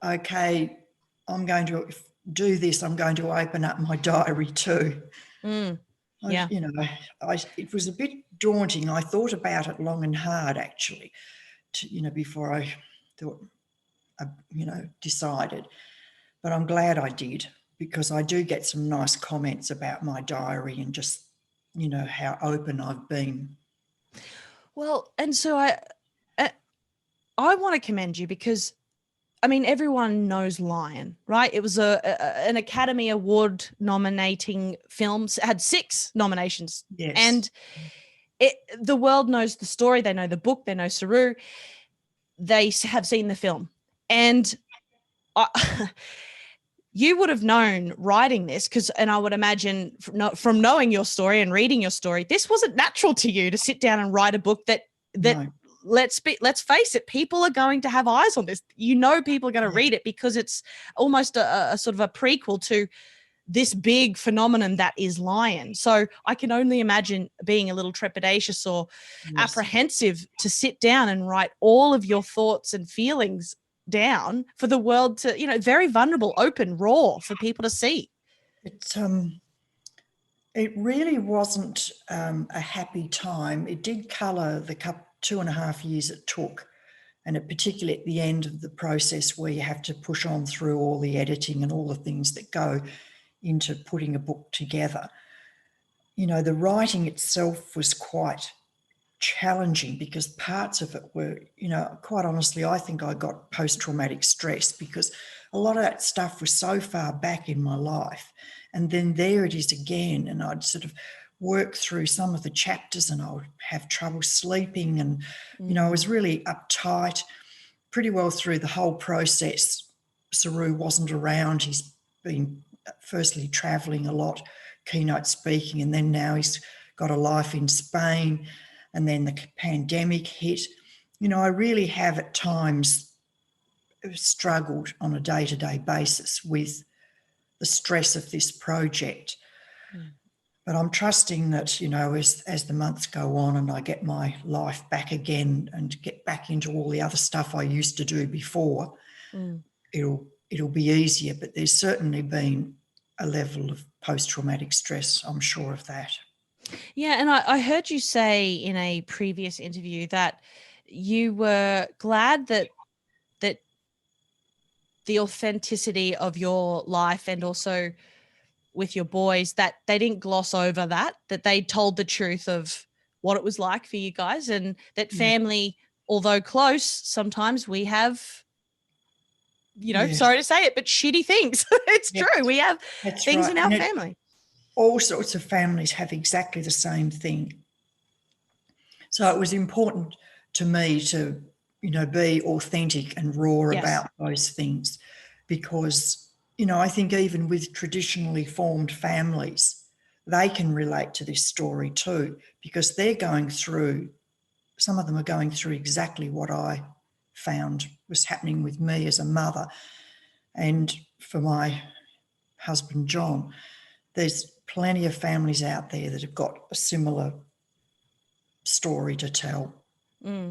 okay, I'm going to do this. I'm going to open up my diary too. Yeah. It was a bit daunting. I thought about it long and hard, actually, before I thought, decided. But I'm glad I did, because I do get some nice comments about my diary and just, how open I've been. Well, and so I want to commend you because, I mean, everyone knows Lion, right? It was an Academy Award nominating film. It had 6 nominations. Yes. And the world knows the story. They know the book. They know Saru. They have seen the film. And you would have known writing this and I would imagine from knowing your story and reading your story, this wasn't natural to you to sit down and write a book that No. let's face it, people are going to have eyes on this. People are going to read it because it's almost a sort of a prequel to this big phenomenon that is Lion. So I can only imagine being a little trepidatious or apprehensive to sit down and write all of your thoughts and feelings down for the world to, very vulnerable, open, raw for people to see. It really wasn't a happy time. It did colour the 2.5 years it took, and particularly at the end of the process where you have to push on through all the editing and all the things that go into putting a book together. The writing itself was quite challenging because parts of it were, quite honestly, I think I got post-traumatic stress because a lot of that stuff was so far back in my life. And then there it is again. And I'd sort of work through some of the chapters and I would have trouble sleeping. And, I was really uptight pretty well through the whole process. Saru wasn't around. He's been firstly travelling a lot, keynote speaking, and then now he's got a life in Spain. And then the pandemic hit. I really have at times struggled on a day-to-day basis with the stress of this project. But I'm trusting that, as the months go on and I get my life back again and get back into all the other stuff I used to do before, it'll be easier. But there's certainly been a level of post-traumatic stress, I'm sure of that. Yeah, and I heard you say in a previous interview that you were glad that the authenticity of your life and also with your boys, that they didn't gloss over that they told the truth of what it was like for you guys, and that family, although close, sometimes we have, sorry to say it, but shitty things. It's true. We have things in our family. All sorts of families have exactly the same thing. So it was important to me to, be authentic and raw about those things because, I think even with traditionally formed families, they can relate to this story too because they're going through, some of them are going through exactly what I found was happening with me as a mother. And for my husband, John, there's plenty of families out there that have got a similar story to tell.